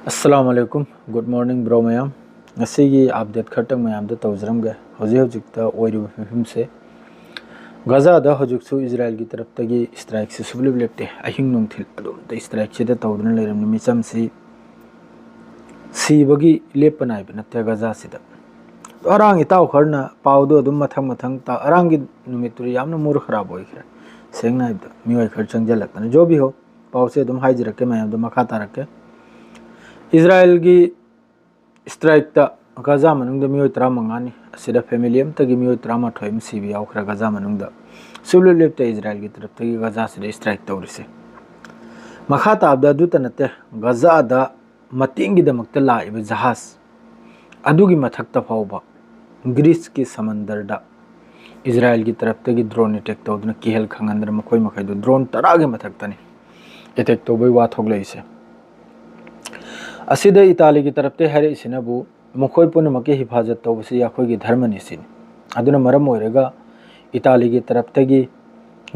अस्सलामुअलैकुम good morning bro ma'am update खटंग ma'am तौजरमगे हजिम से गजा हजू इजराइल की तरफ तगी स्ट्राइक से सुबलेब लेपते अहिंग नोंथिल स्ट्राइक से तौदन लेरम मिचम से सीबगी लेप नाइब नते गजा से अरांग इताव खरना पाउदो अदुम मथंग मथंग ता अरांग की नुमितुरी यामना मूर खराब होइखरे सेंगना इबदा मिवाई खर चंगजलतन जो भी हो पाउ से अदुम हाइजरके मैम दो मखा तारके इजराइल की स्ट्राइक गजा मनुंग मियोय 15 असिदा फैमिली अमतगी मियोय 13 सीबी यावखरा गजा मनुंग सुबले लेपते इजराइल की तरफ तगी गजा से स्ट्राइक तौरिसे मखा ताबदा दुत नते गजा दा मतिंगी दमकत लाइब जहाज अदुगी मथक्ता फावबा ग्रीस की समंदर दा इजराइल की तरफ तगी ड्रोन अटैक तौदना किहल खंगंदर मखोय मखैदो ड्रोन तरागे मथक्तनी अटैक तौबई वाथोग लैसे असिदा इताली की तरफ ते हरे इसिनबु मखोय पुनमके हिफाजत तौबसे याखोय की धर्मनि सिन अदुना मरम होरेगा इताली की तरफ तगी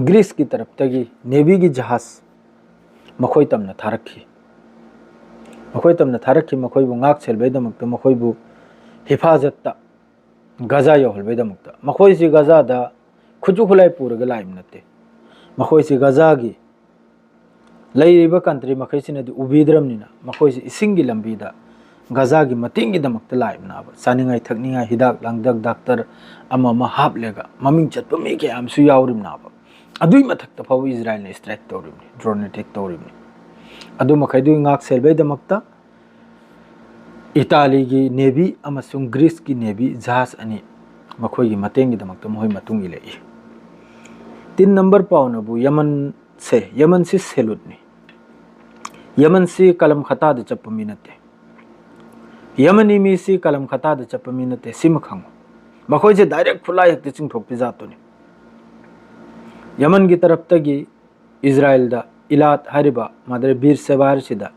ग्रीस की तरफ तगी नेवी की जहाज मखोय तमना थारखी मखोय बु ngak selbaidamakta मखोय बु हिफाजत ता गजा यहलबैदाmakta मखोय सि गजा दा खुजु खुलाई पुरगा लाइम नते मखोय सि गजा की लैरिबा कंट्री मखैसिनदि उबिद्रमनिना मखोयसि इसिंगी लंबीदा गजा की मतिंगी दमकता लाइब नाबा सानिंगाई थकनिंगाई हिदाक लांगदक डॉक्टर अमा हापलेगा ममिंग चटप मी के आमसु यावरिम नाबा अदुई मथक्ता फाव इजराइल ने स्ट्राइक तौरिमनि ड्रोन अटैक तौरिमनि अदु मखैदु ngak selbai दमकता इताली की नेवी अमसुंग ग्रीस की नेवी जहाज अनि मखोय की मतेंगी दमकता मोय मतुंगी लेई 3 नंबर पाउनबु यमन से सेलुटनी यमन से कलम खता द चप मिनते यमनी मी से कलम खता द चप मिनते सिम खंगो मखोय से डायरेक्ट खुला एक चिंग ठोक पे जातोनी यमन की तरफ तगी इजराइल दा इलात हरिबा मादरे बीर सेवार सिदा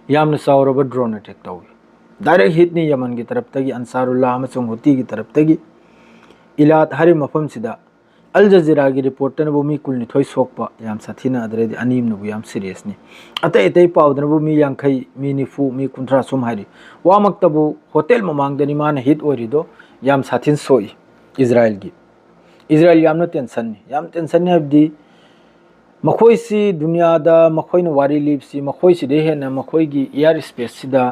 यामन सावरब ड्रोन अटैक तौगी डायरेक्ट हिट नि यमन की तरफ तगी अंसारुल्लाह अमसुंग हुती की तरफ तगी इलात हरि मफम सिदा अल जजीरा की रिपोर्टर वो मी कुल निथोय सोकपा याम साथीना अदरेदि अनीम नबु याम सीरियस नि अतै अतै पाउदनबु मी यांखै मी निफु मी कुंथ्रा सुम हारि वामक्तबु होटल ममांगदनि मान हिट ओरिदो याम साथीन सोई इजराइल यामना टेंशन नि हबदि मखोयसी दुनियादा मखोयन वारी लिपसी मखोयसी दे हेना मखोयगी एयर स्पेस सिदा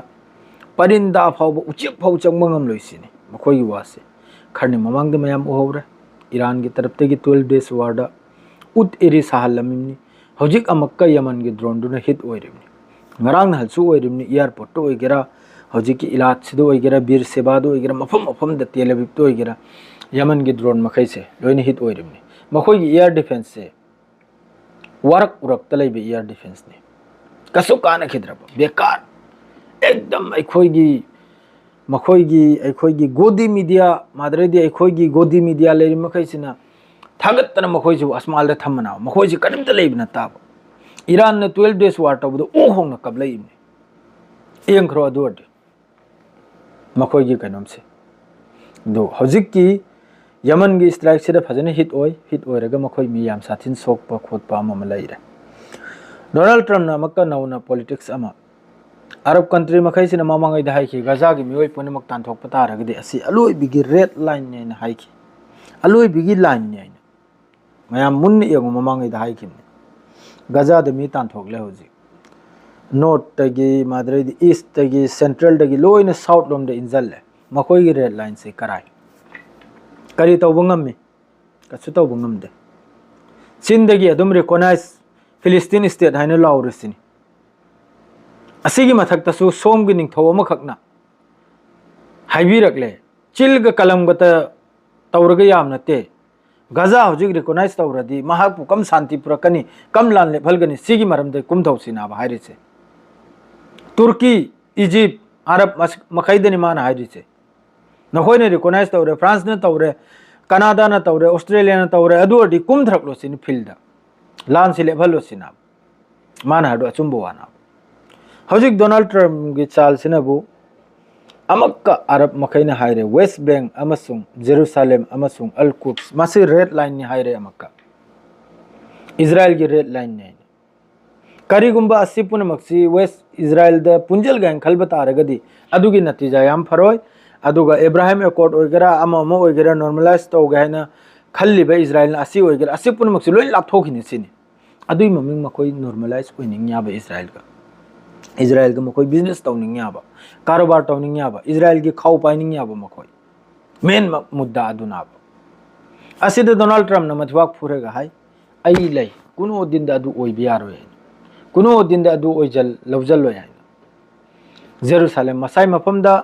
परिंदा फाव उचिक फाव चंगमंगम लोइसिनि मखोयगी वासे खरनि ममांगद मयाम उहौरे ईरान की तरफ तगी 12 डेज वार्ड उत एरी साहलमिनी हजिक अमक्का यमन की ड्रोन दुना हिट ओइरिमनी ngरang हलसु ओइरिमनी एयरपोर्ट तो ओइगेरा हजिक की इलाज सिदो ओइगेरा बीर सेबादो ओइगेरा मफम द तेलबिप तो ओइगेरा यमन की ड्रोन मखै से लोइन हिट ओइरिमनी मखोय की एयर डिफेंस से वर्क उरक तलैबे एयर डिफेंस ने कसु काना खिद्रब बेकार एकदम मखोयगी गोदी मीडिया मादरेदी अखोयगी गोदी मीडिया लेरि मखैसिना थागतना मखोयजु अस्माल द थमना मखोयजि करिमत लेबना ताब ईरान ने 12 डेज वार तबदो ओ होंग कबलैबने एंखरो अदोड मखोयगी कनमसे दो हजिक की यमन की स्ट्राइक से फजने हिट ओइरगा मखोय मियाम साथिन सोकपा खोटपा अमा लैरे डोनाल्ड ट्रम्प ना मक्का नौना पॉलिटिक्स अमा अरब कंट्री मखैसिना ममांगैदा हाइखि गजा की मियोय पुनमक तानथोक पतारगदि असि अलोय बिगी रेड लाइन ने हाइखि अलोय बिगी लाइन ने मयाम मुन यंग ममांगैदा हाइखि गजा द मी तानथोक ले होजि नॉर्थ तगी मादरेदि ईस्ट तगी सेंट्रल तगी लोयने साउथ लोम द इंजल ले मखोय की रेड लाइन से कराय करी तौबंगम कसु तौबंगम दे चीन दगी अदुम रिकॉग्नाइज फिलिस्तीन स्टेट हाइना लाउरसिनी असिगी मथक्तसु सोमगी निंगथौ अमखकना हाइबिरकले चिलग कलमगत तौरग याम नते गजा हजिक रिकॉग्नाइज तौरदी महाकु कम शांति पुरकनी कम लान लेफलगनी सिगी मरमदे कुमथौसिना हाइरिसे तुर्की इजिप्ट अरब मखैदनि मान हाइरिसे नखोयने रिकॉग्नाइज तौरे फ्रांस ने तौरे कनाडा ने तौरे ऑस्ट्रेलिया ने तौरे अदुअडी कुमथरकलोसिनि फील्ड लान से लेफलोसिना मान हाडो अचुंबो वाना हजिक डोनाल्ड ट्रम्प की चाल सिनबु अमक्का अरब मखैना हाइरे वेस्ट बैंक अमसुंग जेरूसलेम अमसुंग अल कुद्स मासे रेड लाइन नि हाइरे अमक्का इजराइल की रेड लाइन ने करीगुंबा असि पुनमक्सी वेस्ट इजराइल द पुंजल गैंग खलबा तारगदी अदुगी नतीजा याम फरोय अदुगा इब्राहिम एकॉर्ड ओइगरा अमा अमा ओइगरा नॉर्मलाइज तौगे हैना खल्लिबा इजराइल असि ओइगरा असि पुनमक्सी लोइ लापथोखिनि सिनि अदुई ममिंग मखोई नॉर्मलाइज ओइनिंग याबा इजराइल का मखोई बिजनेस तौनिंग याबा कारोबार तौनिंग याबा इजराइल की खाउ पाइनिंग याबा मखोई मेन मुद्दा अदुनाबा असिद डोनाल्ड ट्रम्प न मथवाक फुरेगा हाय आई लै कुनो दिन दा अदु ओइबि यारोय कुनो दिन दा अदु ओइजल लवजल लोय हाय जेरूसलेम मसाई मफमदा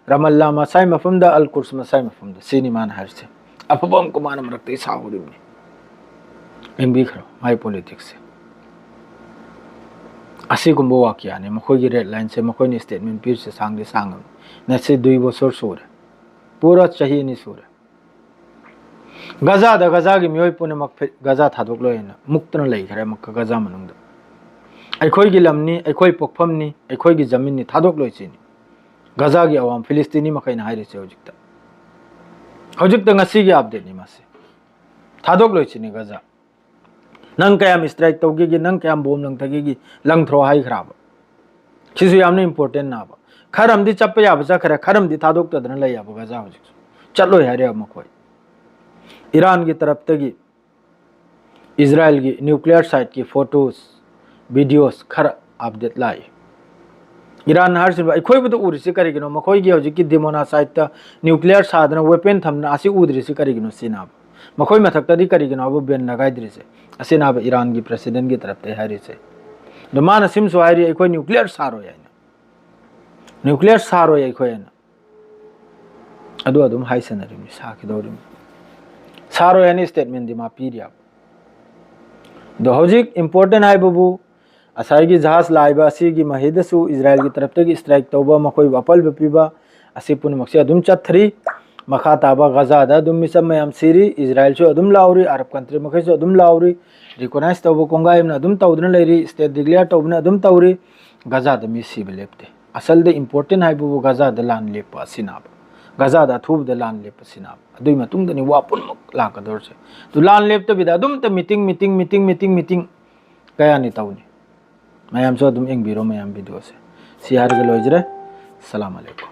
रमल्ला मसाई मफमदा अल कुर्स मसाई मफमदा सिनी मान हरसे अफबम को मान मरकते साहुरिमनि एंबी खरो माय पॉलिटिक्स से असिगुम्बो वाक्याने मखोगी रेड लाइन से मखोनी स्टेटमेंट पीर से सांगदे सांगम नसे 2 बछर सोरे पूरा चाहिए नि सोरे गजा की मियोय पुने मक गजा थादोक लोयना मुक्तन लैखरे मक गजा मनुंगदा अखोई लमनी अखोई पोखफमनी अखोई जमीन थादोक लोइसिनी गजा की अवाम फिलिस्तीनी मखैना हाइरिसे हौजिकता ngasi की अपडेट नि मासे थादोक लोइसिनी गजा नंग कयाम स्ट्राइक तौगे नंग कयाम बोम नंग थगे लंग थ्रो हाई खराब खिसु यामने इंपोर्टेंट नाबा खरमदी चप्पे याब चखरे खरमदी थादोक तदन लय याब गजा हौजिक चलो यारे मखोई ईरान की तरफ तगी इजराइल की न्यूक्लियर साइट की फोटोज वीडियोस खर अपडेट लाई ईरान हरसिब अखोइबदो उरिसि करिगिनो मखोइगी हौजिकि दिमोना साइट न्यूक्लियर सादना वेपन थमना आसि उद्रिसि करिगिनो सिनाब मखोई मथक्तदी करिगिनो अब बेन नगाइद्रिसे असिनाब ईरान की प्रेसिडेंट की तरफ ते हरिसे दमान सिमसो हाइरि अखोइ न्यूक्लियर सारो याइना न्यूक्लियर सारो अखोयना अदु अदुम हाइसनरिमि साखिदोरिमि सारो यानी स्टेटमेंट दिमा पीरिया दो हौजिक इंपोर्टेंट है बबू असाइगी जहाज लाइबा असिगी महेदसु इजराइल की तरफ तक स्ट्राइक तौबा मखोई वापल बपीबा असि पुनमक्सी अदुम चथरी मखा ताबा गजा दा अदुम मिसम मयाम सिरी इजराइल सु अदुम Lowry Arab country मखैसु अदुम Lowry recognise तौबा कोंगाइमना अदुम तौदन लेरी स्टेट डिक्लेयर तौबना अदुम तौरी गजा द मिसी बलेपते असल द इंपोर्टेंट है बबू गजा द लान लेप असिनाब गजा दा थूब द लान लेप असिनाब अदुई मतुंग दनि वापुन मक लाकदोरसे तो लान लेप त बिदा अदुम त मीटिंग कया नि तौनी मैम सो अदुम एंग बिरो मैम वीडियो से सियार के लोइजरे सलाम अलैकुम।